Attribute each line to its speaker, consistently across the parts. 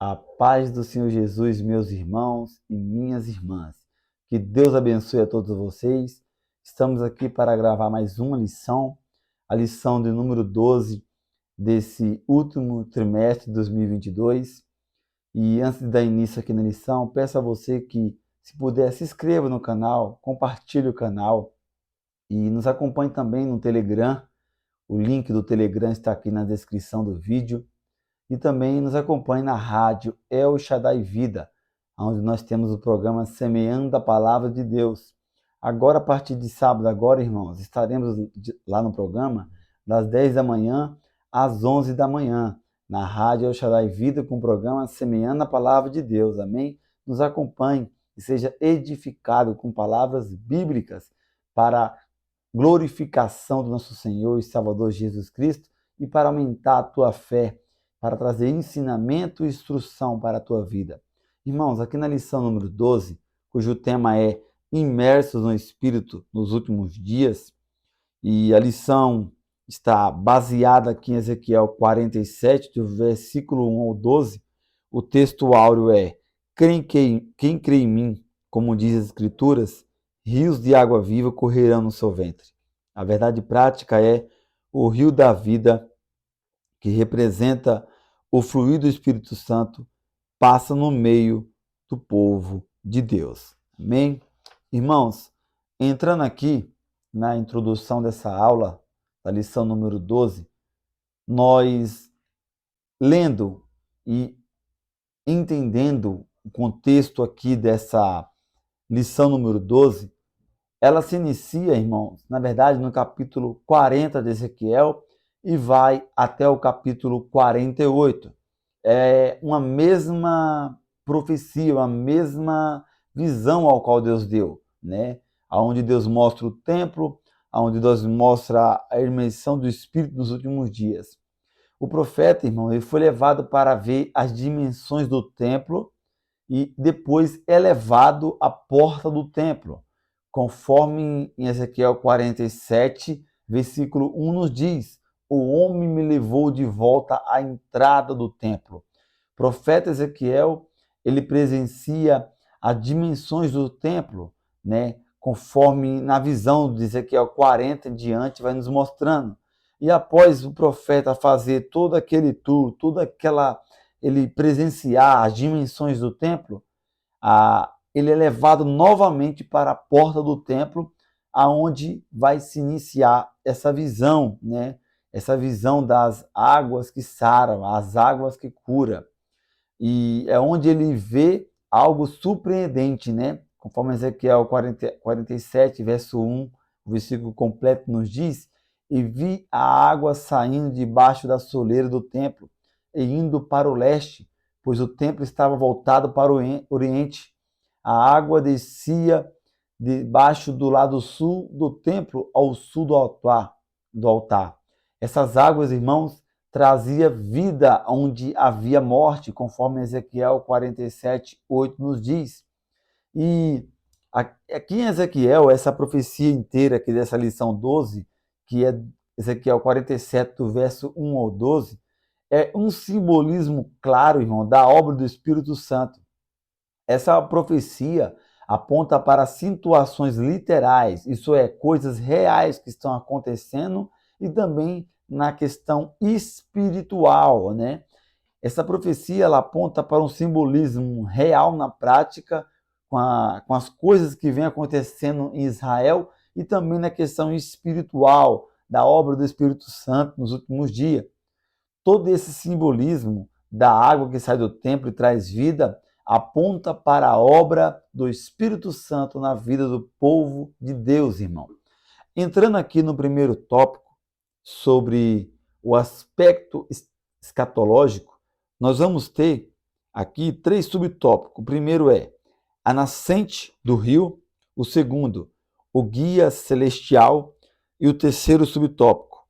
Speaker 1: A paz do Senhor Jesus, meus irmãos e minhas irmãs. Que Deus abençoe a todos vocês. Estamos aqui para gravar mais uma lição, a lição de número 12 desse último trimestre de 2022. E antes de dar início aqui na lição, peço a você que, se puder, se inscreva no canal, compartilhe o canal e nos acompanhe também no Telegram. O link do Telegram está aqui na descrição do vídeo. E também nos acompanhe na rádio El Shaddai Vida, onde nós temos o programa Semeando a Palavra de Deus. Agora, a partir de sábado, irmãos, estaremos lá no programa das 10 da manhã às 11 da manhã, na rádio El Shaddai Vida, com o programa Semeando a Palavra de Deus. Amém? Nos acompanhe e seja edificado com palavras bíblicas para glorificação do nosso Senhor e Salvador Jesus Cristo e para aumentar a tua fé, para trazer ensinamento e instrução para a tua vida. Irmãos, aqui na lição número 12, cujo tema é Imersos no Espírito nos últimos dias, e a lição está baseada aqui em Ezequiel 47, do versículo 1 ao 12. O texto áureo é: quem crê em mim, como diz as Escrituras, rios de água viva correrão no seu ventre. A verdade prática é o rio da vida, que representa o fluir do Espírito Santo, passa no meio do povo de Deus. Amém? Irmãos, entrando aqui na introdução dessa aula, da lição número 12, nós lendo e entendendo o contexto aqui dessa lição número 12, ela se inicia, irmãos, na verdade, no capítulo 40 de Ezequiel, e vai até o capítulo 48. É uma mesma profecia, uma mesma visão ao qual Deus deu, né? Onde Deus mostra o templo, onde Deus mostra a imersão do Espírito nos últimos dias. O profeta, irmão, ele foi levado para ver as dimensões do templo e depois é levado à porta do templo, conforme em Ezequiel 47, versículo 1 nos diz: o homem me levou de volta à entrada do templo. O profeta Ezequiel, ele presencia as dimensões do templo, né? Conforme na visão de Ezequiel 40 em diante vai nos mostrando. E após o profeta fazer todo aquele tour, ele presenciar as dimensões do templo, ele é levado novamente para a porta do templo, aonde vai se iniciar essa visão, né? Essa visão das águas que saram, as águas que curam. E é onde ele vê algo surpreendente, né? Conforme Ezequiel 47, verso 1, o versículo completo nos diz: e vi a água saindo debaixo da soleira do templo e indo para o leste, pois o templo estava voltado para o oriente. A água descia debaixo do lado sul do templo ao sul do altar. Essas águas, irmãos, trazia vida onde havia morte, conforme Ezequiel 47, 8 nos diz. E aqui em Ezequiel, essa profecia inteira aqui dessa lição 12, que é Ezequiel 47, do verso 1 ao 12, é um simbolismo claro, irmão, da obra do Espírito Santo. Essa profecia aponta para situações literais, isso é, coisas reais que estão acontecendo, e também na questão espiritual, né? Essa profecia ela aponta para um simbolismo real na prática, com as coisas que vêm acontecendo em Israel, e também na questão espiritual, da obra do Espírito Santo nos últimos dias. Todo esse simbolismo da água que sai do templo e traz vida aponta para a obra do Espírito Santo na vida do povo de Deus, irmão. Entrando aqui no primeiro tópico, sobre o aspecto escatológico, nós vamos ter aqui 3 subtópicos. O primeiro é a nascente do rio, o segundo, o guia celestial, e o terceiro subtópico,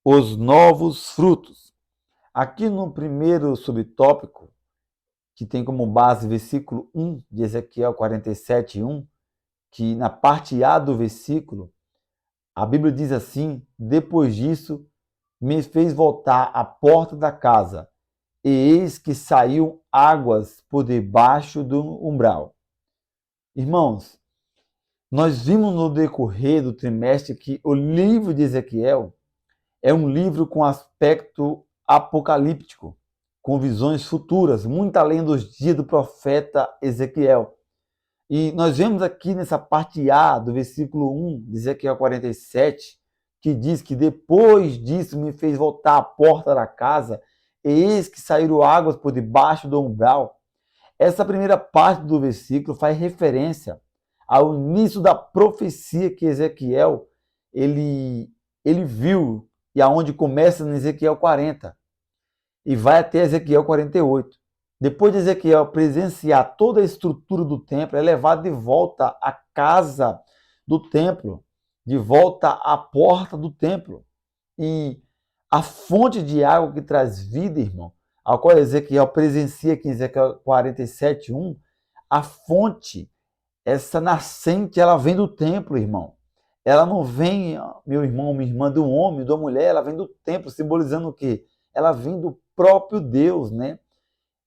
Speaker 1: os novos frutos. Aqui no primeiro subtópico, que tem como base versículo 1 de Ezequiel 47, 1, que na parte A do versículo, a Bíblia diz assim: depois disso, me fez voltar à porta da casa e eis que saiu águas por debaixo do umbral. Irmãos, nós vimos no decorrer do trimestre que o livro de Ezequiel é um livro com aspecto apocalíptico, com visões futuras, muito além dos dias do profeta Ezequiel. E nós vemos aqui nessa parte A do versículo 1 de Ezequiel 47, que diz que depois disso me fez voltar à porta da casa, e eis que saíram águas por debaixo do umbral. Essa primeira parte do versículo faz referência ao início da profecia que Ezequiel ele viu, e aonde começa em Ezequiel 40 e vai até Ezequiel 48. Depois de Ezequiel presenciar toda a estrutura do templo, é levado de volta à casa do templo, de volta à porta do templo. E a fonte de água que traz vida, irmão, ao qual Ezequiel presencia aqui em Ezequiel 47:1, a fonte, essa nascente, ela vem do templo, irmão. Ela não vem, meu irmão, minha irmã, do homem, da mulher, ela vem do templo, simbolizando o quê? Ela vem do próprio Deus, né?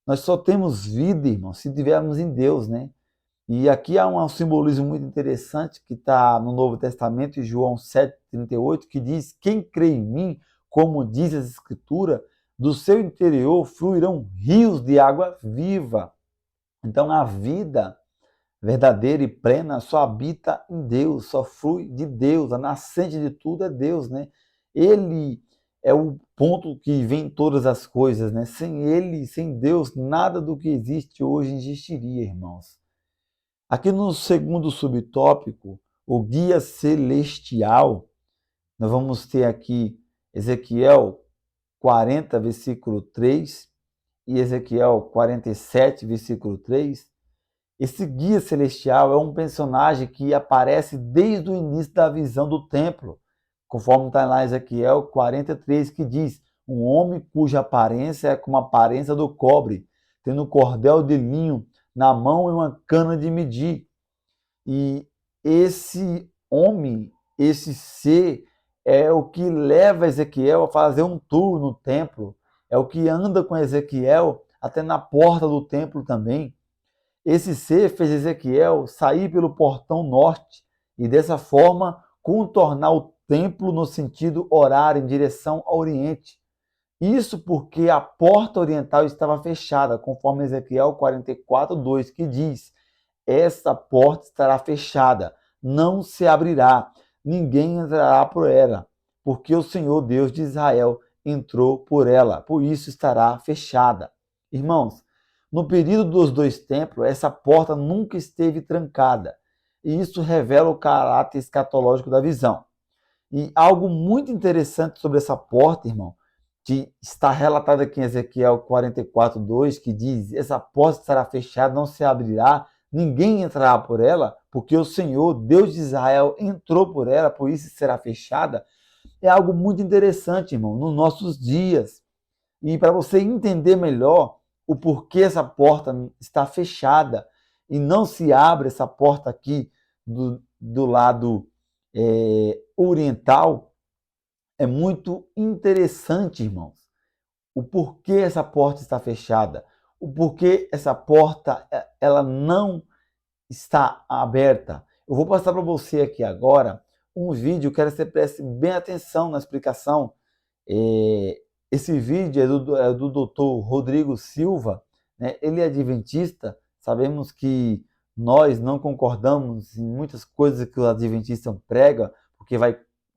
Speaker 1: Nós só temos vida, irmão, se tivermos em Deus, né? E aqui há um simbolismo muito interessante que está no Novo Testamento, em João 7,38, que diz: quem crê em mim, como diz as Escrituras, do seu interior fluirão rios de água viva. Então a vida verdadeira e plena só habita em Deus, só flui de Deus, a nascente de tudo é Deus, né? Ele é o ponto que vem todas as coisas, né? Sem Ele, sem Deus, nada do que existe hoje existiria, irmãos. Aqui no segundo subtópico, o guia celestial, nós vamos ter aqui Ezequiel 40, versículo 3 e Ezequiel 47, versículo 3. Esse guia celestial é um personagem que aparece desde o início da visão do templo, conforme está lá em Ezequiel 43, que diz: um homem cuja aparência é como a aparência do cobre, tendo um cordel de linho na mão e uma cana de medir. E esse homem, esse ser, é o que leva Ezequiel a fazer um tour no templo, é o que anda com Ezequiel até na porta do templo também. Esse ser fez Ezequiel sair pelo portão norte e, dessa forma, contornar o templo no sentido horário, em direção ao oriente. Isso porque a porta oriental estava fechada, conforme Ezequiel 44:2, que diz: essa porta estará fechada, não se abrirá, ninguém entrará por ela, porque o Senhor Deus de Israel entrou por ela, por isso estará fechada. Irmãos, no período dos dois templos, essa porta nunca esteve trancada, e isso revela o caráter escatológico da visão. E algo muito interessante sobre essa porta, irmão, que está relatado aqui em Ezequiel 44:2, que diz: essa porta estará fechada, não se abrirá, ninguém entrará por ela, porque o Senhor, Deus de Israel, entrou por ela, por isso será fechada. É algo muito interessante, irmão, nos nossos dias. E para você entender melhor o porquê essa porta está fechada e não se abre essa porta aqui do lado oriental, é muito interessante, irmãos, o porquê essa porta está fechada, o porquê essa porta ela não está aberta. Eu vou passar para você aqui agora um vídeo, quero que você preste bem atenção na explicação. Esse vídeo é do Dr. Rodrigo Silva, né? Ele é adventista, sabemos que nós não concordamos em muitas coisas que o adventista prega, porque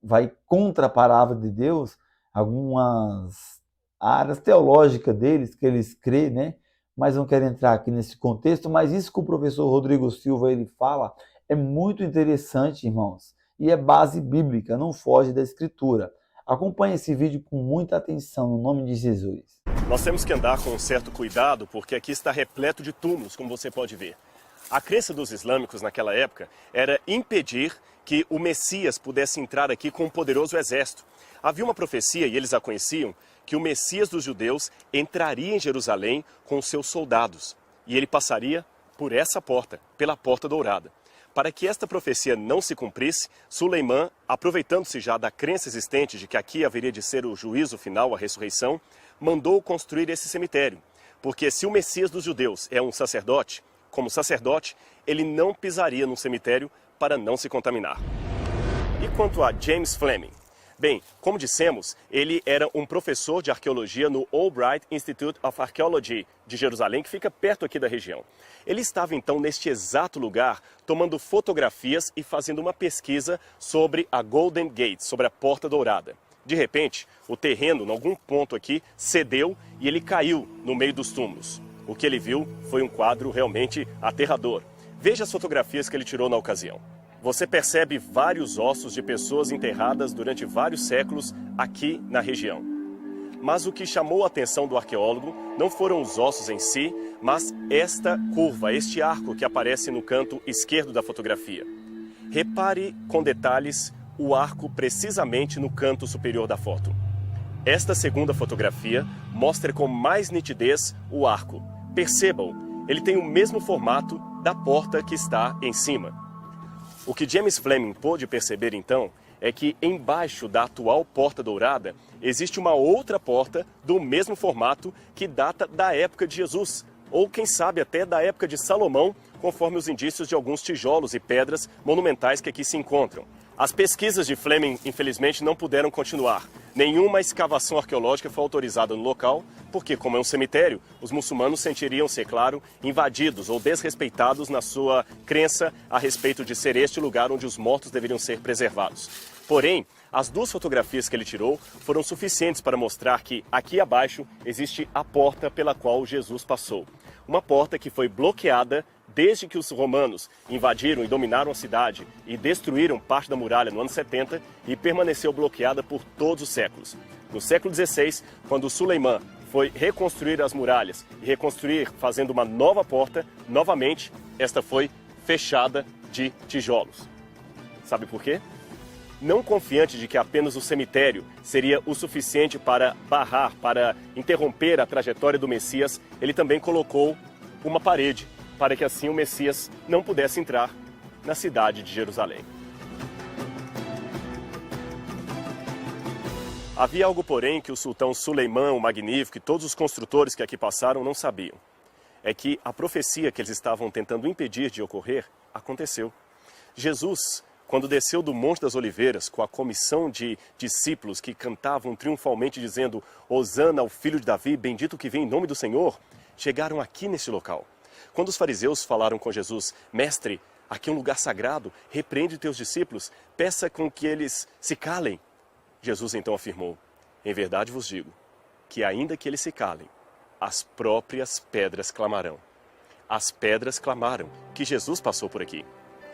Speaker 1: vai contra a palavra de Deus, algumas áreas teológicas deles que eles creem, né? Mas não quero entrar aqui nesse contexto, mas isso que o professor Rodrigo Silva ele fala é muito interessante, irmãos, e é base bíblica, não foge da Escritura. Acompanhe esse vídeo com muita atenção, no nome de Jesus.
Speaker 2: Nós temos que andar com um certo cuidado, porque aqui está repleto de túmulos, como você pode ver. A crença dos islâmicos naquela época era impedir que o Messias pudesse entrar aqui com um poderoso exército. Havia uma profecia, e eles a conheciam, que o Messias dos judeus entraria em Jerusalém com os seus soldados. E ele passaria por essa porta, pela Porta Dourada. Para que esta profecia não se cumprisse, Suleimã, aproveitando-se já da crença existente de que aqui haveria de ser o juízo final, a ressurreição, mandou construir esse cemitério. Porque se o Messias dos judeus é um sacerdote, como sacerdote, ele não pisaria num cemitério para não se contaminar. E quanto a James Fleming? Bem, como dissemos, ele era um professor de arqueologia no Albright Institute of Archaeology de Jerusalém, que fica perto aqui da região. Ele estava então neste exato lugar, tomando fotografias e fazendo uma pesquisa sobre a Golden Gate, sobre a Porta Dourada. De repente, o terreno, em algum ponto aqui, cedeu e ele caiu no meio dos túmulos. O que ele viu foi um quadro realmente aterrador. Veja as fotografias que ele tirou na ocasião. Você percebe vários ossos de pessoas enterradas durante vários séculos aqui na região. Mas o que chamou a atenção do arqueólogo não foram os ossos em si, mas esta curva, este arco que aparece no canto esquerdo da fotografia. Repare com detalhes o arco precisamente no canto superior da foto. Esta segunda fotografia mostra com mais nitidez o arco. Percebam, ele tem o mesmo formato da porta que está em cima. O que James Fleming pôde perceber então é que embaixo da atual Porta Dourada existe uma outra porta do mesmo formato que data da época de Jesus, ou quem sabe até da época de Salomão, conforme os indícios de alguns tijolos e pedras monumentais que aqui se encontram. As pesquisas de Fleming, infelizmente, não puderam continuar. Nenhuma escavação arqueológica foi autorizada no local, porque, como é um cemitério, os muçulmanos sentiriam-se, é claro, invadidos ou desrespeitados na sua crença a respeito de ser este lugar onde os mortos deveriam ser preservados. Porém, as duas fotografias que ele tirou foram suficientes para mostrar que aqui abaixo existe a porta pela qual Jesus passou. Uma porta que foi bloqueada desde que os romanos invadiram e dominaram a cidade e destruíram parte da muralha no ano 70 e permaneceu bloqueada por todos os séculos. No século XVI, quando Suleimã foi reconstruir as muralhas e reconstruir fazendo uma nova porta, novamente esta foi fechada de tijolos. Sabe por quê? Não confiante de que apenas o cemitério seria o suficiente para barrar, para interromper a trajetória do Messias, ele também colocou uma parede para que assim o Messias não pudesse entrar na cidade de Jerusalém. Havia algo, porém, que o sultão Suleimã, o Magnífico, e todos os construtores que aqui passaram não sabiam. É que a profecia que eles estavam tentando impedir de ocorrer, aconteceu. Jesus, quando desceu do Monte das Oliveiras com a comissão de discípulos que cantavam triunfalmente dizendo Hosana ao filho de Davi, bendito que vem em nome do Senhor, chegaram aqui nesse local. Quando os fariseus falaram com Jesus, mestre, aqui é um lugar sagrado, repreende teus discípulos, peça com que eles se calem. Jesus então afirmou, em verdade vos digo, que ainda que eles se calem, as próprias pedras clamarão. As pedras clamaram que Jesus passou por aqui.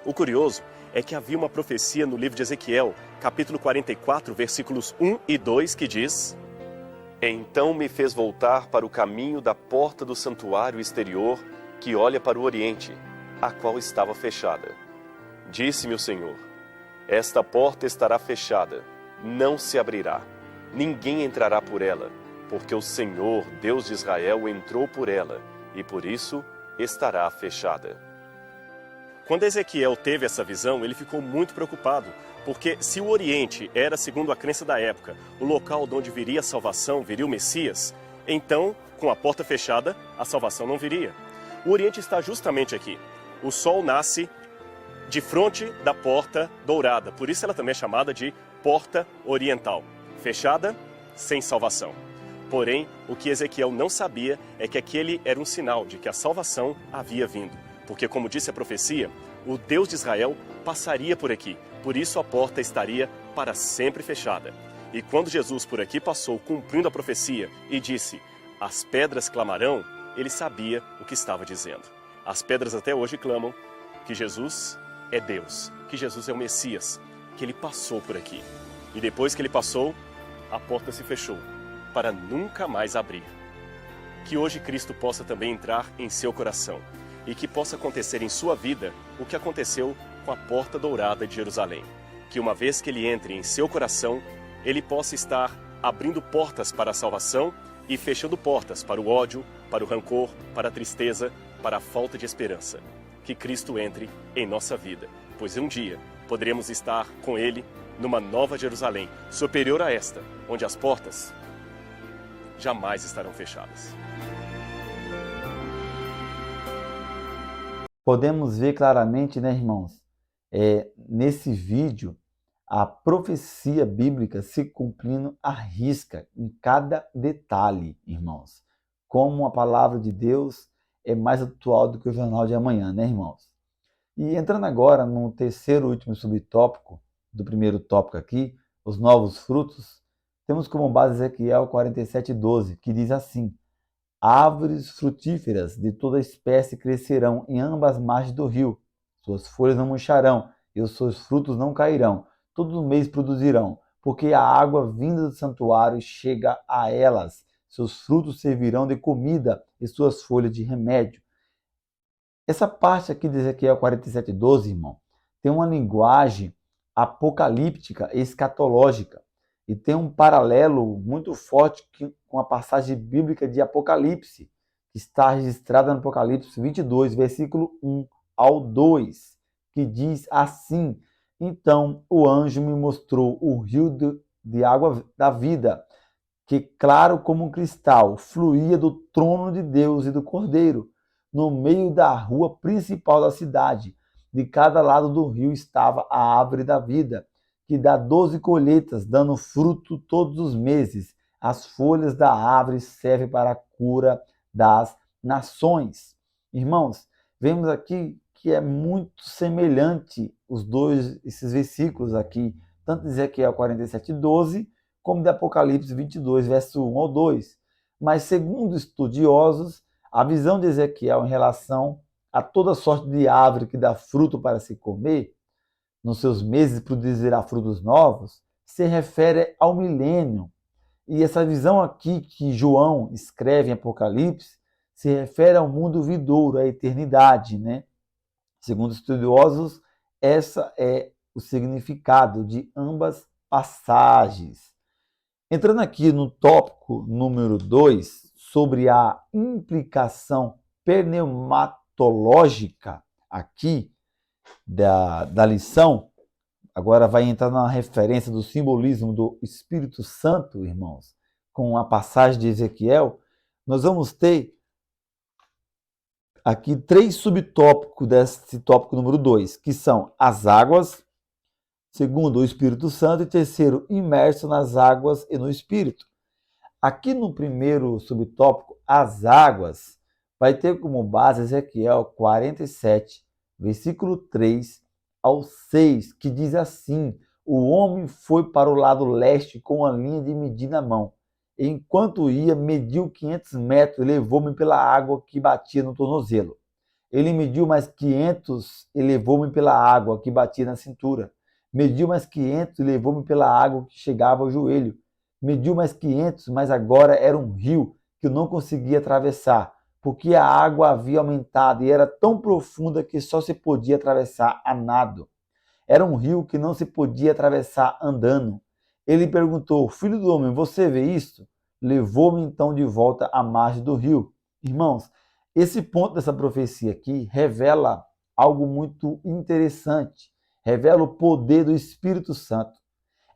Speaker 2: O curioso é que havia uma profecia no livro de Ezequiel, capítulo 44, versículos 1 e 2, que diz: Então me fez voltar para o caminho da porta do santuário exterior, que olha para o oriente, a qual estava fechada. Disse-me o Senhor, esta porta estará fechada, não se abrirá, ninguém entrará por ela, porque o Senhor, Deus de Israel, entrou por ela, e por isso estará fechada. Quando Ezequiel teve essa visão, ele ficou muito preocupado, porque se o Oriente era, segundo a crença da época, o local de onde viria a salvação, viria o Messias, então, com a porta fechada, a salvação não viria. O Oriente está justamente aqui. O sol nasce de frente da Porta Dourada, por isso ela também é chamada de Porta Oriental. Fechada, sem salvação. Porém, o que Ezequiel não sabia é que aquele era um sinal de que a salvação havia vindo. Porque, como disse a profecia, o Deus de Israel passaria por aqui. Por isso a porta estaria para sempre fechada. E quando Jesus por aqui passou cumprindo a profecia e disse, as pedras clamarão, ele sabia o que estava dizendo. As pedras até hoje clamam que Jesus é Deus, que Jesus é o Messias, que ele passou por aqui. E depois que ele passou, a porta se fechou, para nunca mais abrir. Que hoje Cristo possa também entrar em seu coração e que possa acontecer em sua vida o que aconteceu com a Porta Dourada de Jerusalém. Que uma vez que ele entre em seu coração, ele possa estar abrindo portas para a salvação e fechando portas para o ódio, para o rancor, para a tristeza, para a falta de esperança. Que Cristo entre em nossa vida, pois um dia poderemos estar com Ele numa nova Jerusalém, superior a esta, onde as portas jamais estarão fechadas.
Speaker 1: Podemos ver claramente, né, irmãos, nesse vídeo, a profecia bíblica se cumprindo à risca, em cada detalhe, irmãos. Como a palavra de Deus é mais atual do que o jornal de amanhã, né, irmãos? E entrando agora no terceiro e último subtópico, do primeiro tópico aqui, os novos frutos, temos como base Ezequiel 47:12, que diz assim: árvores frutíferas de toda espécie crescerão em ambas as margens do rio. Suas folhas não murcharão e os seus frutos não cairão. Todo mês produzirão, porque a água vinda do santuário chega a elas. Seus frutos servirão de comida e suas folhas de remédio. Essa parte aqui de Ezequiel 47:12, irmão, tem uma linguagem apocalíptica e escatológica. E tem um paralelo muito forte com a passagem bíblica de Apocalipse, que está registrada no Apocalipse 22, versículo 1 ao 2, que diz assim: então o anjo me mostrou o rio de água da vida, que, claro como um cristal, fluía do trono de Deus e do Cordeiro, no meio da rua principal da cidade. De cada lado do rio estava a árvore da vida, que dá 12 colheitas, dando fruto todos os meses. As folhas da árvore servem para a cura das nações. Irmãos, vemos aqui que é muito semelhante esses versículos aqui, tanto de Ezequiel 47:12, como de Apocalipse 22, verso 1 ao 2. Mas, segundo estudiosos, a visão de Ezequiel em relação a toda sorte de árvore que dá fruto para se comer, nos seus meses produzirá frutos novos, se refere ao milênio. E essa visão aqui que João escreve em Apocalipse se refere ao mundo vindouro, à eternidade, né? Segundo estudiosos, essa é o significado de ambas passagens. Entrando aqui no tópico número 2, sobre a implicação pneumatológica aqui da lição, agora vai entrar na referência do simbolismo do Espírito Santo, irmãos, com a passagem de Ezequiel, nós vamos ter aqui 3 subtópicos desse tópico número 2, que são as águas, segundo, o Espírito Santo, e terceiro, imerso nas águas e no Espírito. Aqui no primeiro subtópico, as águas, vai ter como base Ezequiel 47, versículo 3 ao 6, que diz assim: o homem foi para o lado leste com a linha de medir na mão. Enquanto ia, mediu 500 metros e levou-me pela água que batia no tornozelo. Ele mediu mais 500 e levou-me pela água que batia na cintura. Mediu mais 500 e levou-me pela água que chegava ao joelho. Mediu mais 500, mas agora era um rio que eu não conseguia atravessar, porque a água havia aumentado e era tão profunda que só se podia atravessar a nado. Era um rio que não se podia atravessar andando. Ele perguntou: filho do homem, você vê isto? Levou-me então de volta à margem do rio. Irmãos, esse ponto dessa profecia aqui revela algo muito interessante. Revela o poder do Espírito Santo.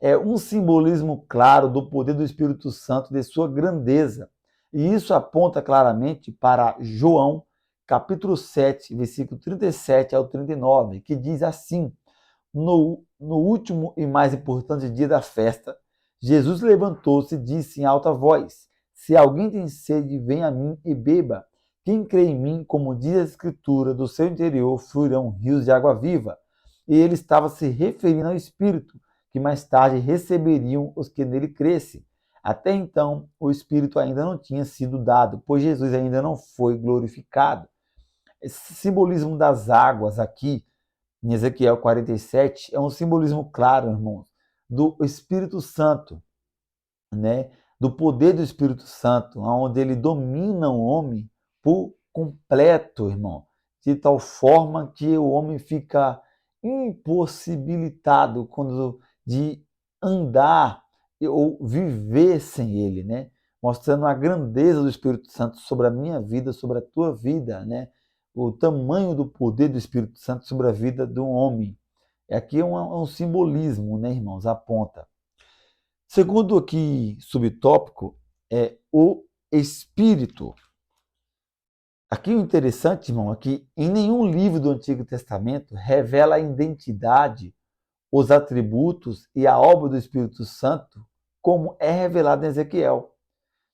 Speaker 1: É um simbolismo claro do poder do Espírito Santo, de sua grandeza. E isso aponta claramente para João, capítulo 7, versículo 37 ao 39, que diz assim: no último e mais importante dia da festa, Jesus levantou-se e disse em alta voz: se alguém tem sede, venha a mim e beba. Quem crê em mim, como diz a Escritura, do seu interior fluirão rios de água viva. E ele estava se referindo ao Espírito, que mais tarde receberiam os que nele crescem. Até então, o Espírito ainda não tinha sido dado, pois Jesus ainda não foi glorificado. Esse simbolismo das águas aqui, em Ezequiel 47, é um simbolismo claro, irmãos, do Espírito Santo, né? Do poder do Espírito Santo, onde ele domina o homem por completo, irmão, de tal forma que o homem fica impossibilitado de andar ou viver sem ele, né? Mostrando a grandeza do Espírito Santo sobre a minha vida, sobre a tua vida, né? O tamanho do poder do Espírito Santo sobre a vida do homem. Aqui é um simbolismo, né, irmãos? Aponta. Segundo aqui subtópico, é o espírito. Aqui o interessante, irmão, é que em nenhum livro do Antigo Testamento revela a identidade, os atributos e a obra do Espírito Santo como é revelado em Ezequiel.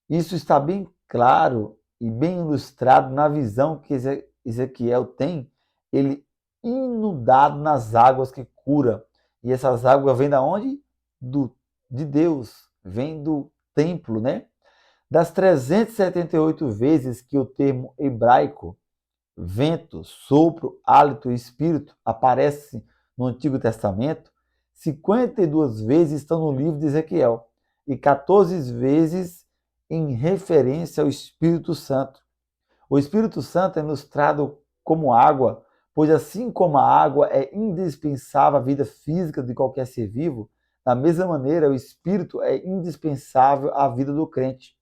Speaker 1: Isso está bem claro e bem ilustrado na visão que Ezequiel tem, ele inundado nas águas que cura. E essas águas vêm da onde? De Deus, vem do templo, né? Das 378 vezes que o termo hebraico vento, sopro, hálito e espírito aparece no Antigo Testamento, 52 vezes estão no livro de Ezequiel e 14 vezes em referência ao Espírito Santo. O Espírito Santo é ilustrado como água, pois assim como a água é indispensável à vida física de qualquer ser vivo, da mesma maneira o Espírito é indispensável à vida do crente.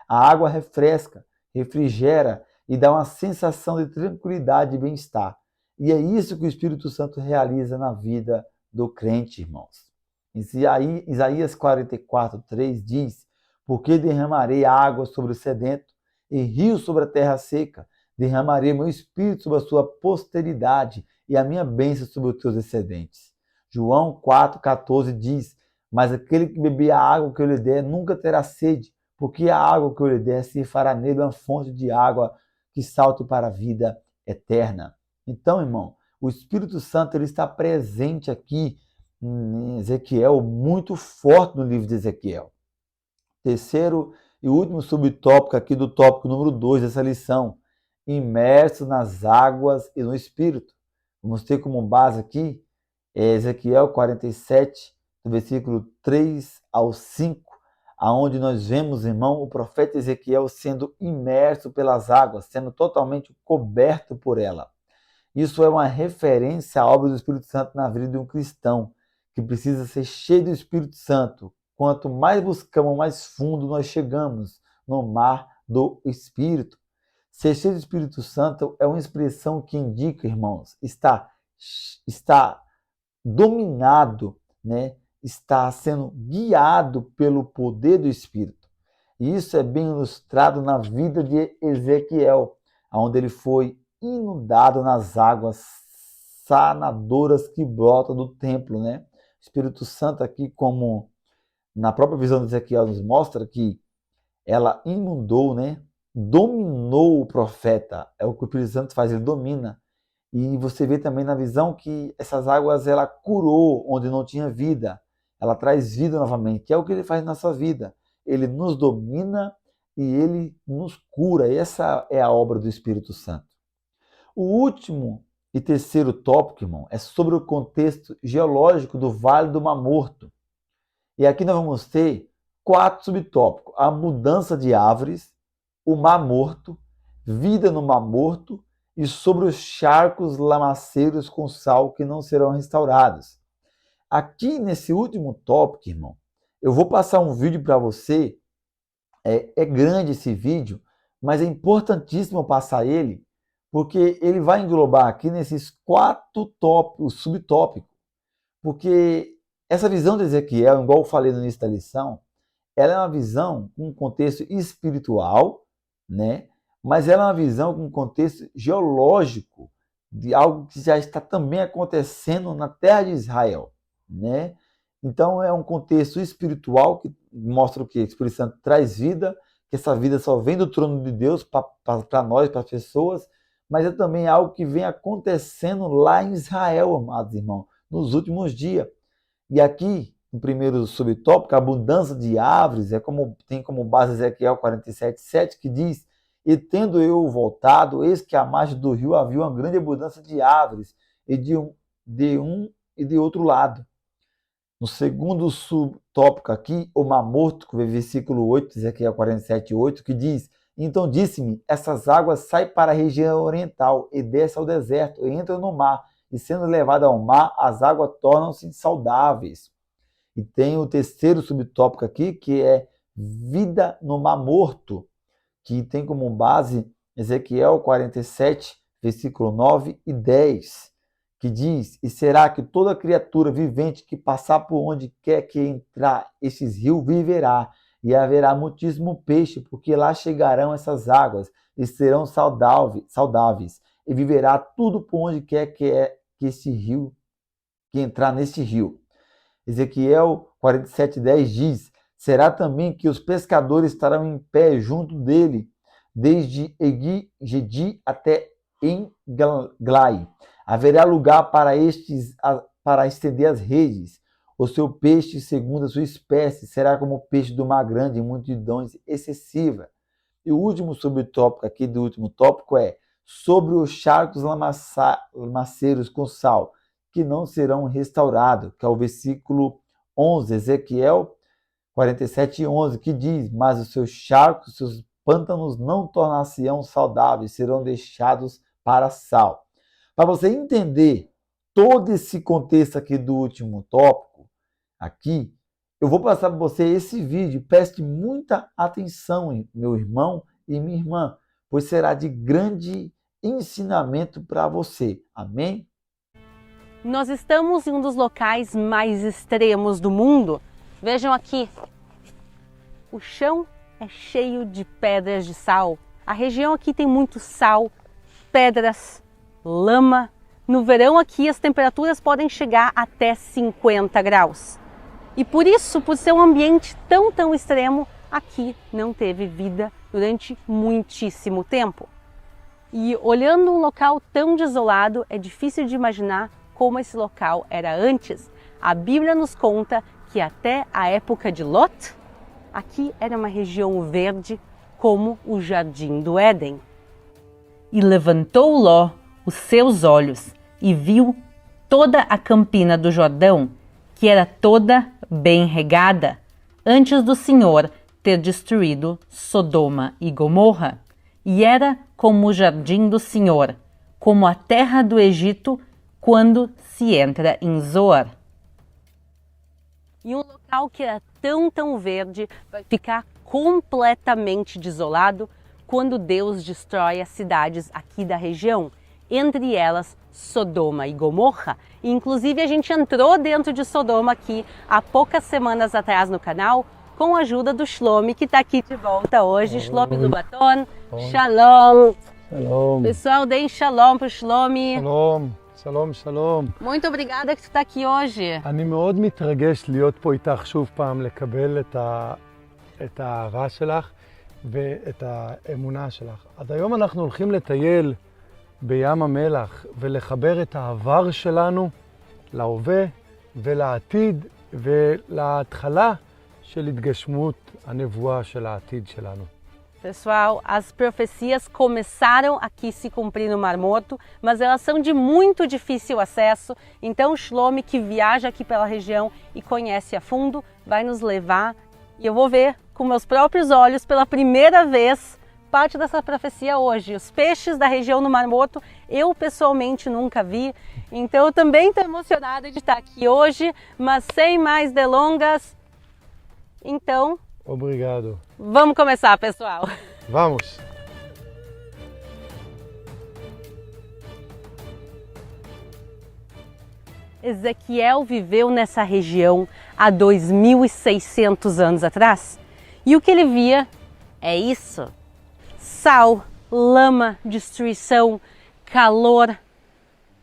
Speaker 1: A água refresca, refrigera e dá uma sensação de tranquilidade e bem-estar. E é isso que o Espírito Santo realiza na vida do crente, irmãos. Isaías 44:3 diz: porque derramarei água sobre o sedento e rios sobre a terra seca. Derramarei meu espírito sobre a sua posteridade e a minha bênção sobre os teus descendentes. João 4:14 diz: mas aquele que beber a água que eu lhe der nunca terá sede, porque a água que eu lhe der se fará nele uma fonte de água que salte para a vida eterna. Então, irmão, o Espírito Santo ele está presente aqui em Ezequiel, muito forte no livro de Ezequiel. Terceiro e último subtópico aqui do tópico número 2 dessa lição, imerso nas águas e no Espírito. Vamos ter como base aqui Ezequiel 47, do versículo 3 ao 5, aonde nós vemos, irmão, o profeta Ezequiel sendo imerso pelas águas, sendo totalmente coberto por ela. Isso é uma referência à obra do Espírito Santo na vida de um cristão, que precisa ser cheio do Espírito Santo. Quanto mais buscamos, mais fundo nós chegamos no mar do Espírito. Ser cheio do Espírito Santo é uma expressão que indica, irmãos, está dominado, né? Está sendo guiado pelo poder do Espírito. E isso é bem ilustrado na vida de Ezequiel, onde ele foi inundado nas águas sanadoras que brotam do templo, né? O Espírito Santo aqui, como na própria visão de Ezequiel nos mostra que ela inundou, né? Dominou o profeta. É o que o Espírito Santo faz, ele domina. E você vê também na visão que essas águas ela curou onde não tinha vida. Ela traz vida novamente, que é o que ele faz na nossa vida. Ele nos domina e ele nos cura. Essa é a obra do Espírito Santo. O último e terceiro tópico, irmão, é sobre o contexto geológico do Vale do Mar Morto. E aqui nós vamos ter 4 subtópicos: a mudança de árvores, o Mar Morto, vida no Mar Morto e sobre os charcos lamaceiros com sal que não serão restaurados. Aqui nesse último tópico, irmão, eu vou passar um vídeo para você. É grande esse vídeo, mas é importantíssimo passar ele, porque ele vai englobar aqui nesses 4 tópicos, subtópicos. Porque essa visão de Ezequiel, igual eu falei no início da lição, ela é uma visão com um contexto espiritual, né? Mas ela é uma visão com um contexto geológico de algo que já está também acontecendo na terra de Israel, né? Então é um contexto espiritual que mostra o que? O Espírito Santo traz vida, que essa vida só vem do trono de Deus para nós, para as pessoas, mas é também algo que vem acontecendo lá em Israel, amados irmãos, nos últimos dias. E aqui, no primeiro subtópico, a abundância de árvores, tem como base Ezequiel 47:7, que diz: e tendo eu voltado, eis que à margem do rio havia uma grande abundância de árvores, e de um e de outro lado. No segundo subtópico aqui, o Mar Morto, que é o versículo 8, Ezequiel 47:8, que diz: então disse-me, essas águas saem para a região oriental e descem ao deserto e entram no mar, e sendo levada ao mar, as águas tornam-se saudáveis. E tem o terceiro subtópico aqui, que é vida no Mar Morto, que tem como base Ezequiel 47, versículo 9 e 10, que diz: e será que toda criatura vivente que passar por onde quer que entrar esses rios viverá, e haverá muitíssimo peixe, porque lá chegarão essas águas e serão saudáveis, e viverá tudo por onde quer que esse rio, que entrar neste rio. Ezequiel 47:10 diz: será também que os pescadores estarão em pé junto dele, desde Engedi até Englai. Haverá lugar para estender as redes. O seu peixe, segundo a sua espécie, será como o peixe do mar grande, em multidões excessiva. E o último subtópico aqui do último tópico é sobre os charcos lamaceiros com sal, que não serão restaurados, que é o versículo 11, Ezequiel 47:11, que diz: mas os seus charcos, seus pântanos não tornar-se-ão saudáveis, serão deixados para sal. Para você entender todo esse contexto aqui do último tópico, aqui, eu vou passar para você esse vídeo. Preste muita atenção, meu irmão e minha irmã, pois será de grande ensinamento para você. Amém?
Speaker 3: Nós estamos em um dos locais mais extremos do mundo. Vejam aqui, o chão é cheio de pedras de sal. A região aqui tem muito sal, pedras, lama. No verão aqui as temperaturas podem chegar até 50 graus. E por isso, por ser um ambiente tão extremo, aqui não teve vida durante muitíssimo tempo. E olhando um local tão desolado, é difícil de imaginar como esse local era antes. A Bíblia nos conta que até a época de Lot, aqui era uma região verde como o Jardim do Éden. E levantou Ló os seus olhos e viu toda a campina do Jordão, que era toda bem regada, antes do Senhor ter destruído Sodoma e Gomorra. E era como o jardim do Senhor, como a terra do Egito, quando se entra em Zoar. E um local que era tão verde vai ficar completamente desolado quando Deus destrói as cidades aqui da região, entre elas Sodoma e Gomorra. E, inclusive a gente entrou dentro de Sodoma aqui há poucas semanas atrás no canal, com a ajuda do Shlomi, que está aqui de volta hoje. Shlomi Lubaton, Shalom.
Speaker 4: Shalom.
Speaker 3: Pessoal, deem Shalom para o Shlomi.
Speaker 4: Shalom. שלום, שלום.
Speaker 3: Muito obrigada que tu está aqui hoje.
Speaker 4: אני מאוד מתרגש להיות פה איתך שוב פעם, לקבל את האהבה שלך ואת האמונה שלך. אז היום אנחנו הולכים לטייל בים המלח ולחבר את העבר שלנו להווה ולעתיד ולהתחלה של התגשמות הנבואה של העתיד שלנו.
Speaker 3: Pessoal, as profecias começaram aqui se cumprir no Mar Morto, mas elas são de muito difícil acesso. Então o Shlomi, que viaja aqui pela região e conhece a fundo, vai nos levar e eu vou ver com meus próprios olhos pela primeira vez parte dessa profecia hoje. Os peixes da região no Mar Morto eu pessoalmente nunca vi, então eu também estou emocionada de estar aqui hoje, mas sem mais delongas. Então,
Speaker 4: Obrigado.
Speaker 3: Vamos começar, pessoal.
Speaker 4: Vamos.
Speaker 3: Ezequiel viveu nessa região há 2.600 anos atrás. E o que ele via é isso: sal, lama, destruição, calor.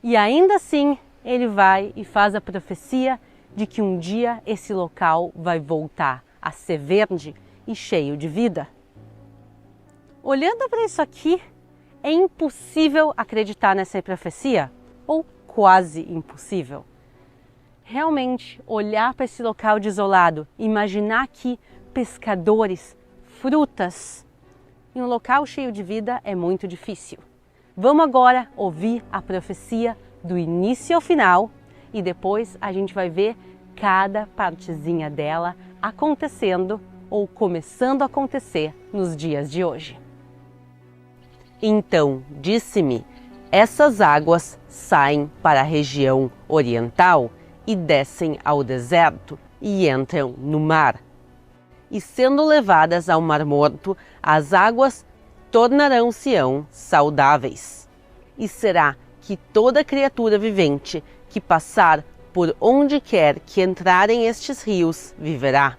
Speaker 3: E ainda assim, ele vai e faz a profecia de que um dia esse local vai voltar a ser verde e cheio de vida. Olhando para isso aqui, é impossível acreditar nessa profecia, ou quase impossível. Realmente, olhar para esse local desolado, imaginar aqui pescadores, frutas, em um local cheio de vida é muito difícil. Vamos agora ouvir a profecia do início ao final e depois a gente vai ver cada partezinha dela acontecendo ou começando a acontecer nos dias de hoje. Então disse-me: essas águas saem para a região oriental e descem ao deserto e entram no mar. E sendo levadas ao Mar Morto, as águas tornarão-se-ão saudáveis. E será que toda criatura vivente que passar por onde quer que entrarem estes rios viverá.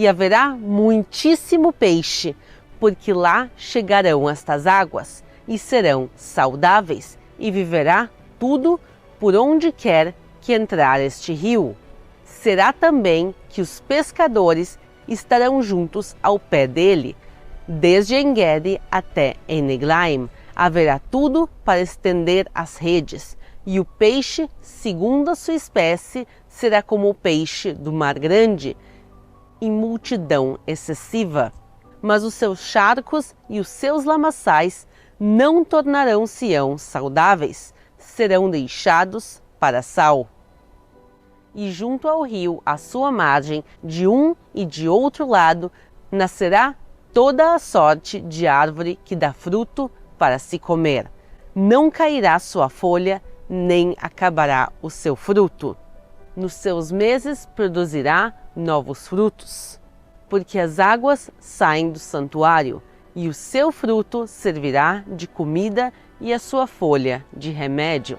Speaker 3: e haverá muitíssimo peixe, porque lá chegarão estas águas e serão saudáveis, e viverá tudo por onde quer que entrar este rio. Será também que os pescadores estarão juntos ao pé dele, desde En-Gedi até En-Eglaim. Haverá tudo para estender as redes, e o peixe, segundo a sua espécie, será como o peixe do mar grande, em multidão excessiva. Mas os seus charcos e os seus lamaçais não tornarão Sião saudáveis, serão deixados para sal. E junto ao rio, à sua margem, de um e de outro lado, nascerá toda a sorte de árvore que dá fruto para se comer. Não cairá sua folha, nem acabará o seu fruto. Nos seus meses produzirá novos frutos, porque as águas saem do santuário, e o seu fruto servirá de comida e a sua folha de remédio.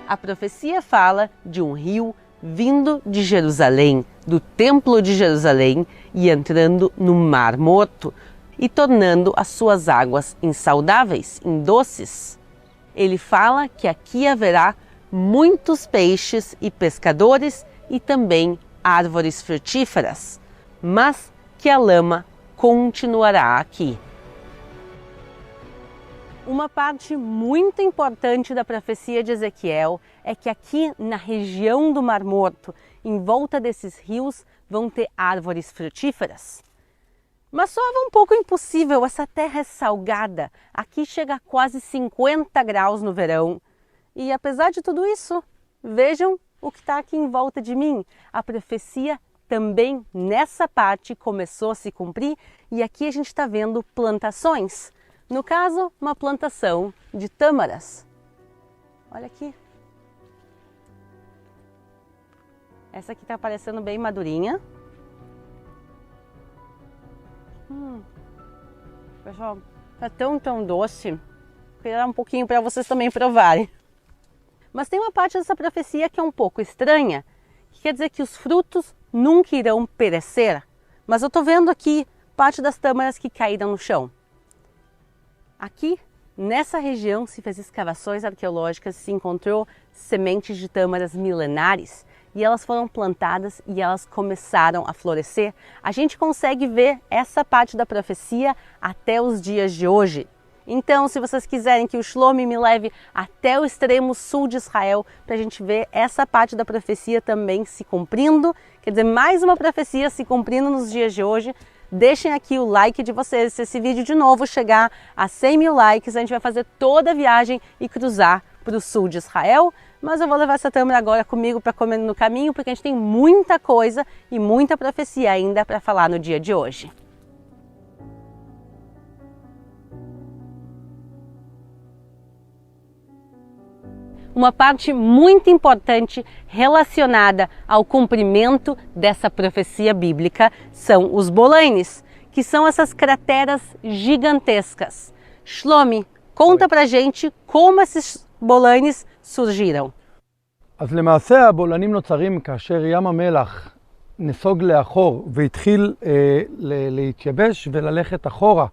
Speaker 3: A profecia fala de um rio vindo de Jerusalém, do Templo de Jerusalém, e entrando no Mar Morto, e tornando as suas águas insaudáveis, indoces. Ele fala que aqui haverá muitos peixes e pescadores e também árvores frutíferas, mas que a lama continuará aqui. Uma parte muito importante da profecia de Ezequiel é que aqui na região do Mar Morto, em volta desses rios, vão ter árvores frutíferas. Mas sova um pouco impossível, essa terra é salgada, aqui chega a quase 50 graus no verão. E apesar de tudo isso, vejam o que está aqui em volta de mim. A profecia também nessa parte começou a se cumprir e aqui a gente está vendo plantações. No caso, uma plantação de tâmaras. Olha aqui. Essa aqui está parecendo bem madurinha. Pessoal, tá tão doce. Vou tirar um pouquinho para vocês também provarem. Mas tem uma parte dessa profecia que é um pouco estranha, que quer dizer que os frutos nunca irão perecer. Mas eu estou vendo aqui parte das tâmaras que caíram no chão. Aqui, nessa região, se fez escavações arqueológicas, se encontrou sementes de tâmaras milenares e elas foram plantadas e elas começaram a florescer. A gente consegue ver essa parte da profecia até os dias de hoje. Então, se vocês quiserem que o Shlomi me leve até o extremo sul de Israel, para a gente ver essa parte da profecia também se cumprindo, quer dizer, mais uma profecia se cumprindo nos dias de hoje, deixem aqui o like de vocês. Se esse vídeo de novo chegar a 100 mil likes, a gente vai fazer toda a viagem e cruzar para o sul de Israel. Mas eu vou levar essa tâmara agora comigo para comer no caminho, porque a gente tem muita coisa e muita profecia ainda para falar no dia de hoje. Uma parte muito importante relacionada ao cumprimento dessa profecia bíblica são os bolanes, que são essas crateras gigantescas. Shlomi, conta pra gente como esses bolanes surgiram.
Speaker 4: אז למעשה הבולענים נוצרים כאשר ים המלח נסוג לאחור והתחיל להתייבש וללכת אחורה.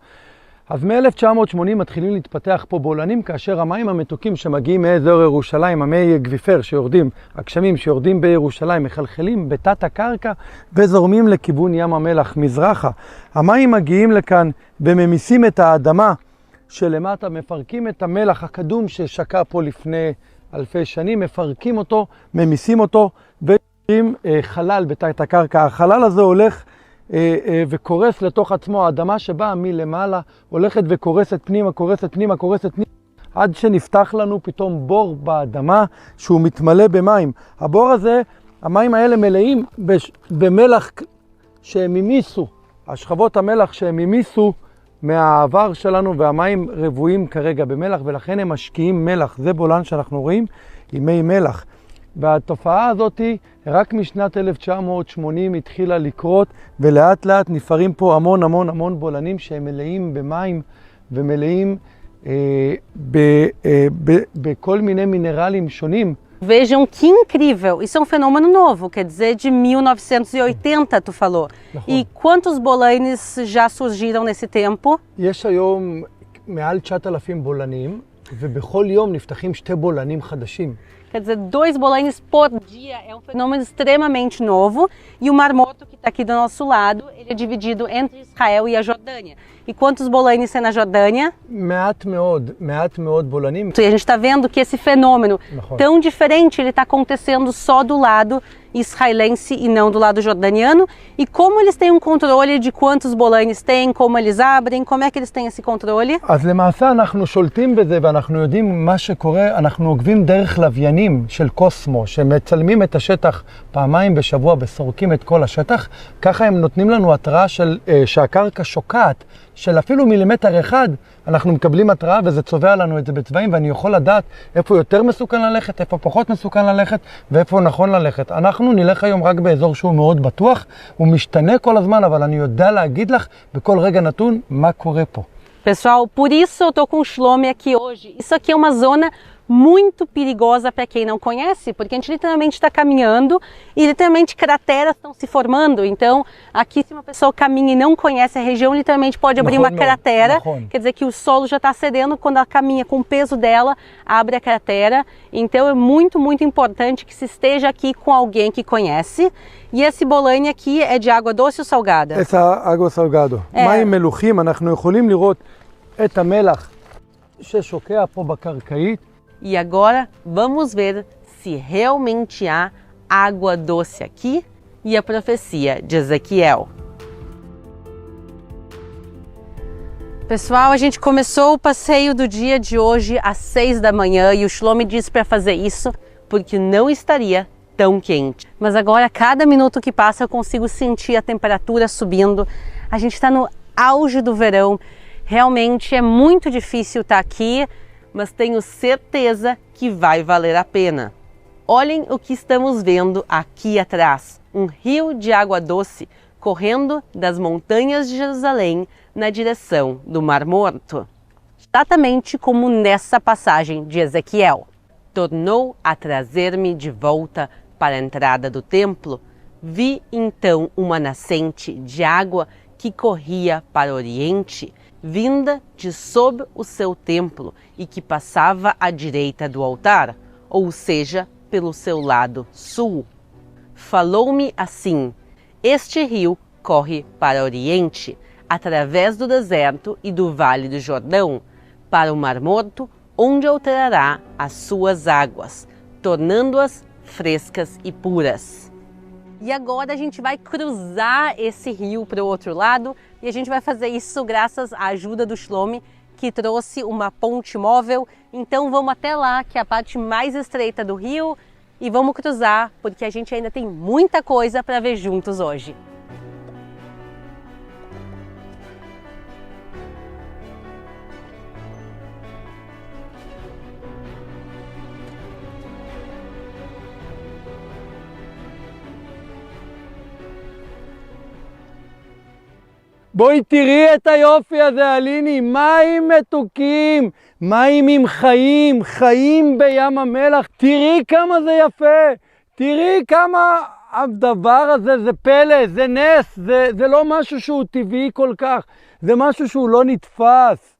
Speaker 4: אז מ-1980 מתחילים להתפתח פה בולענים כאשר המים המתוקים שמגיעים מאזור ירושלים, המי גביפר שיורדים, הגשמים שיורדים בירושלים, מחלחלים בתת הקרקע וזורמים לכיוון ים המלח מזרחה. המים מגיעים לכאן וממיסים את האדמה שלמטה, מפרקים את המלח הקדום ששקע פה לפני אלפי שנים, מפרקים אותו, ממיסים אותו ויוצרים חלל בתת הקרקע. החלל הזה הולך וקורס לתוך עצמו, האדמה שבאה מלמעלה הולכת וקורסת פנימה, קורסת פנימה, קורסת פנימה, עד שנפתח לנו פתאום בור באדמה שהוא מתמלא במים. הבור הזה, המים האלה מלאים במלח שהם המיסו, השכבות המלח שהם המיסו מהעבר שלנו, והמים רבועים כרגע במלח, ולכן הם משקיעים מלח. זה בולען שאנחנו רואים עם מי מלח. והתופעה הזאת רק משנת 1980 התחילה לקרות, ולאט לאט נפערים פה המון בולענים שהם מלאים במים ומלאים בכל מיני מינרלים שונים,
Speaker 3: Vejam que incrível, isso é um fenômeno novo, quer dizer, de 1980, tu falou. E quantos bolaines já surgiram nesse tempo?
Speaker 4: יש היום מעל 9,000 בולענים, ובכל יום נפתחים 2 בולענים חדשים.
Speaker 3: Quer dizer, 2 bolaines por dia, é um fenômeno extremamente novo. E o Mar Morto, que está aqui do nosso lado, ele é dividido entre Israel e a Jordânia. E quantos bolaines tem na Jordânia?
Speaker 4: מעט מאוד בולענים.
Speaker 3: E a gente está vendo que esse fenômeno tão diferente, ele está acontecendo só do lado israelense e não do lado jordaniano. E como eles têm um controle de quantos bolaines tem, como eles abrem, como é que eles têm esse controle?
Speaker 4: אז למעשה אנחנו שולטים בזה ואנחנו יודעים מה שקורה, אנחנו עוקבים דרך לוויינים של קוסמו שמצלמים את השטח פעמיים בשבוע וסורקים את כל השטח, ככה הם נותנים לנו התראה שהקרקע שוקעת של אפילו מילימטר אחד, אנחנו מקבלים התראה וזה צובע לנו את זה בצבעים ואני יכול לדעת איפה יותר מסוכן ללכת, איפה פחות מסוכן ללכת ואיפה נכון ללכת. אנחנו נלך היום רק באזור שהוא מאוד בטוח, הוא משתנה כל הזמן, אבל אני יודע להגיד לך בכל רגע נתון מה קורה פה.
Speaker 3: Pessoal, por isso eu tô com o Shlomi aqui hoje. Isso aqui é uma zona muito perigosa para quem não conhece, porque a gente literalmente está caminhando e literalmente crateras estão se formando. Então, aqui se uma pessoa caminha e não conhece a região, literalmente pode abrir uma cratera. Quer dizer que o solo já está cedendo, quando ela caminha com o peso dela, abre a cratera. Então é muito, muito importante que se esteja aqui com alguém que conhece. E esse bolaine aqui é de água doce ou salgada?
Speaker 4: essa água salgado. מים מלוחים, אנחנו יכולים לראות את המלח ששוקע פה בקרקעית.
Speaker 3: E agora vamos ver se realmente há água doce aqui e a profecia de Ezequiel. Pessoal, a gente começou o passeio do dia de hoje às 6 da manhã e o Shlomi disse para fazer isso porque não estaria tão quente. Mas agora, cada minuto que passa, eu consigo sentir a temperatura subindo. A gente está no auge do verão. Realmente é muito difícil estar aqui, mas tenho certeza que vai valer a pena. Olhem o que estamos vendo aqui atrás. Um rio de água doce correndo das montanhas de Jerusalém na direção do Mar Morto. Exatamente como nessa passagem de Ezequiel. Tornou a trazer-me de volta para a entrada do templo. Vi então uma nascente de água que corria para o oriente, vinda de sob o seu templo e que passava à direita do altar, ou seja, pelo seu lado sul. Falou-me assim: este rio corre para o oriente, através do deserto e do vale do Jordão, para o Mar Morto, onde alterará as suas águas, tornando-as frescas e puras. E agora a gente vai cruzar esse rio para o outro lado e a gente vai fazer isso graças à ajuda do Shlomi, que trouxe uma ponte móvel. Então vamos até lá, que é a parte mais estreita do rio, e vamos cruzar, porque a gente ainda tem muita coisa para ver juntos hoje.
Speaker 4: בואי תראי את היופי הזה, אליני, מים מתוקים, מים עם חיים, חיים בים המלח. תראי כמה זה יפה, תראי כמה הדבר הזה זה פלא, זה נס, זה לא משהו שהוא טבעי כל כך, זה משהו שהוא לא נתפס.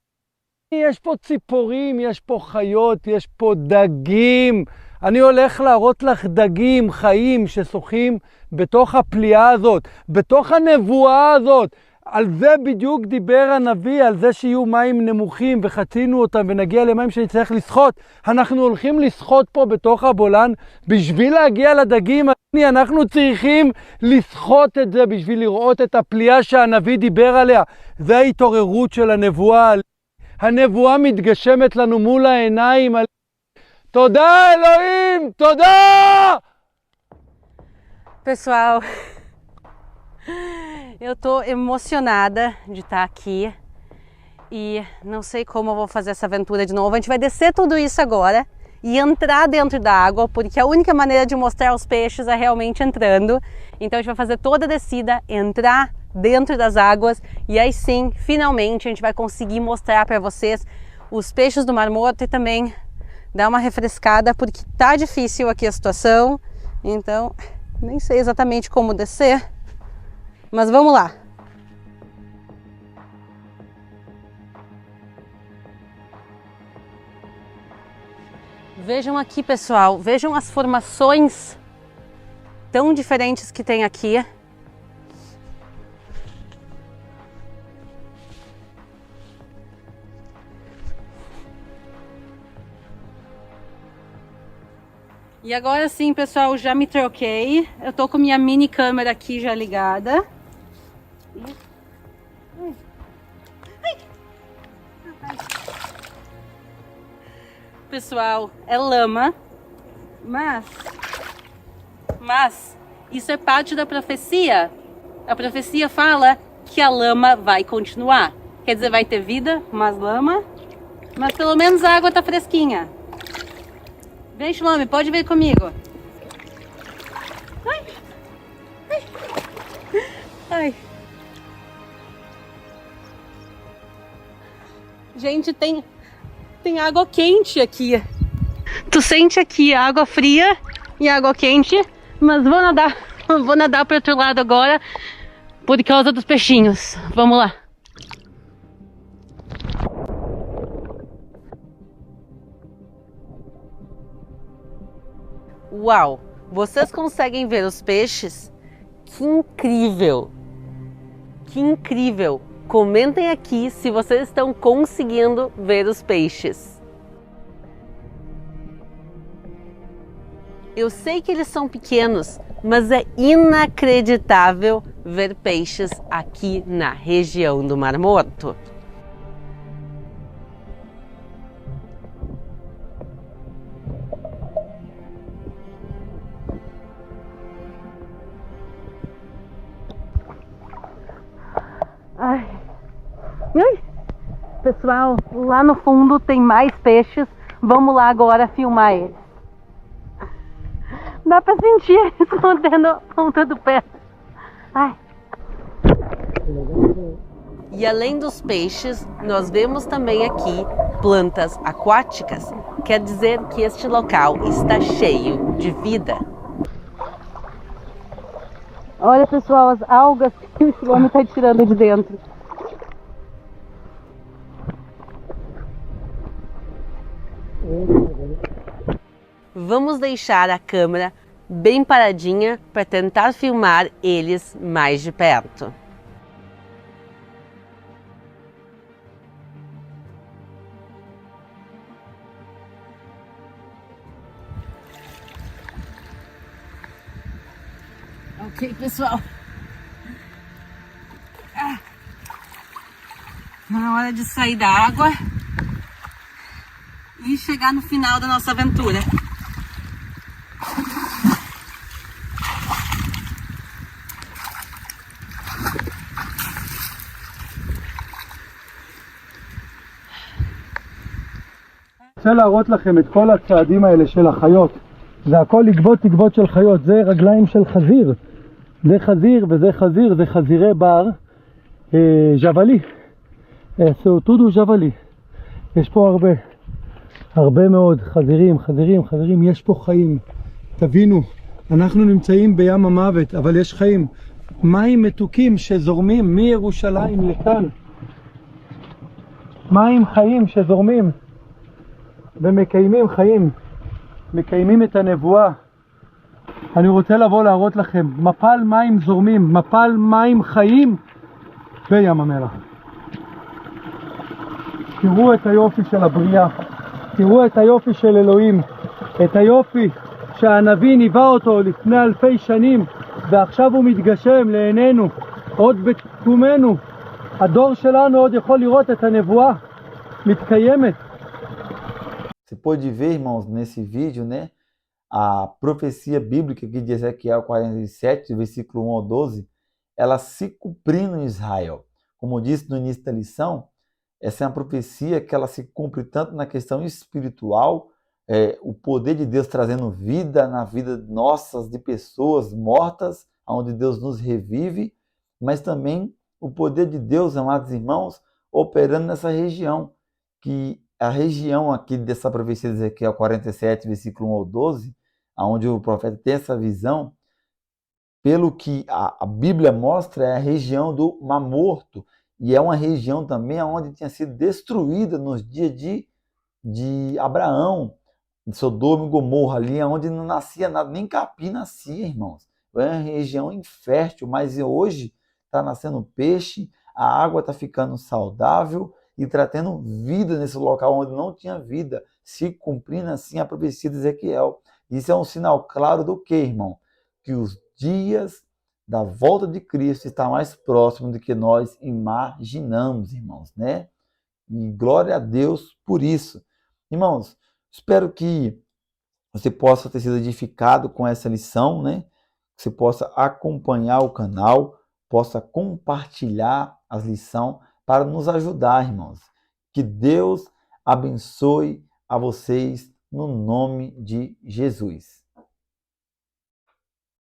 Speaker 4: יש פה ציפורים, יש פה חיות, יש פה דגים. אני הולך להראות לך דגים חיים ששוחים בתוך הפליאה הזאת, בתוך הנבואה הזאת. על זה בדיוק דיבר הנביא, על זה שיהיו מים נמוכים וחצינו אותם ונגיע למים שנצטרך לשחות. אנחנו הולכים לשחות פה בתוך הבולען בשביל להגיע לדגים. אנחנו צריכים לשחות את זה בשביל לראות את הפליאה שהנביא דיבר עליה. זה ההתעוררות של הנבואה. הנבואה מתגשמת לנו מול העיניים. תודה אלוהים, תודה!
Speaker 3: Pessoal, eu tô emocionada de estar aqui e não sei como eu vou fazer essa aventura de novo. A gente vai descer tudo isso agora e entrar dentro da água, porque a única maneira de mostrar os peixes é realmente entrando. Então a gente vai fazer toda a descida, entrar dentro das águas e aí sim, finalmente, a gente vai conseguir mostrar para vocês os peixes do Mar Morto e também dar uma refrescada, porque tá difícil aqui a situação. Então, nem sei exatamente como descer, mas vamos lá. Vejam aqui, pessoal, vejam as formações tão diferentes que tem aqui. E agora sim, pessoal, já me troquei. Eu tô com minha mini câmera aqui já ligada. Pessoal, é lama, mas isso é parte da profecia. A profecia fala que a lama vai continuar. Quer dizer, vai ter vida, mais lama, mas pelo menos a água tá fresquinha. Vem, Shlomi, pode vir comigo. Ai. Ai. Ai. Gente, tem água quente aqui. Tu sente aqui água fria e água quente, mas vou nadar para outro lado agora por causa dos peixinhos. Vamos lá. Uau! Vocês conseguem ver os peixes? Que incrível! Que incrível! Comentem aqui se vocês estão conseguindo ver os peixes. Eu sei que eles são pequenos, mas é inacreditável ver peixes aqui na região do Mar Morto. Ai. Ai. Pessoal, lá no fundo tem mais peixes. Vamos lá agora filmar eles. Dá pra sentir eles mordendo a ponta do pé. Ai. E além dos peixes, nós vemos também aqui plantas aquáticas. Quer dizer que este local está cheio de vida. Olha, pessoal, as algas que o Shlomi está tirando de dentro. Vamos deixar a câmera bem paradinha para tentar filmar eles mais de perto. Ok, pessoal. Na hora de sair da água e chegar no final da nossa aventura.
Speaker 4: רוצה להראות לכם את כל הצעדים האלה של החיות. זה הכל לגבות של חיות, זה רגליים של חזיר. זה חזיר וזה חזיר, זה חזירי בר, ז'בלי. סאוטודו ז'בלי. יש פה הרבה מאוד חזירים, יש פה חיים. תבינו, אנחנו נמצאים בים המוות, אבל יש חיים. מים מתוקים שזורמים מירושלים לכאן. מים חיים שזורמים ומקיימים חיים, מקיימים את הנבואה. אני רוצה לבוא להראות לכם מפל מים זורמים, מפל מים חיים בים המלח. תראו את היופי של הבריאה, תראו את היופי של אלוהים, את היופי שהנביא ניבא אותו לפני אלפי שנים ועכשיו הוא מתגשם לעינינו, עוד בתקומנו. הדור שלנו עוד יכול לראות את הנבואה מתקיימת.
Speaker 1: Você pode ver, irmãos, nesse vídeo, né, a profecia bíblica aqui de Ezequiel 47, versículo 1 ao 12, ela se cumprindo em Israel. Como eu disse no início da lição, essa é uma profecia que ela se cumpre tanto na questão espiritual, o poder de Deus trazendo vida na vida nossas, de pessoas mortas, onde Deus nos revive, mas também o poder de Deus, amados irmãos, operando nessa região, que a região aqui dessa profecia de Ezequiel 47, versículo 1 ao 12, onde o profeta tem essa visão, pelo que a Bíblia mostra, é a região do Mar Morto, e é uma região também onde tinha sido destruída nos dias de Abraão, de Sodoma e Gomorra, ali onde não nascia nada, nem capim nascia, irmãos. É uma região infértil, mas hoje está nascendo peixe, a água está ficando saudável e está tendo vida nesse local onde não tinha vida, se cumprindo assim a profecia de Ezequiel. Isso é um sinal claro do que, irmão? Que os dias da volta de Cristo estão mais próximos do que nós imaginamos, irmãos, né? E glória a Deus por isso. Irmãos, espero que você possa ter sido edificado com essa lição, né? Que você possa acompanhar o canal, possa compartilhar as lições para nos ajudar, irmãos. Que Deus abençoe a vocês no nome de Jesus.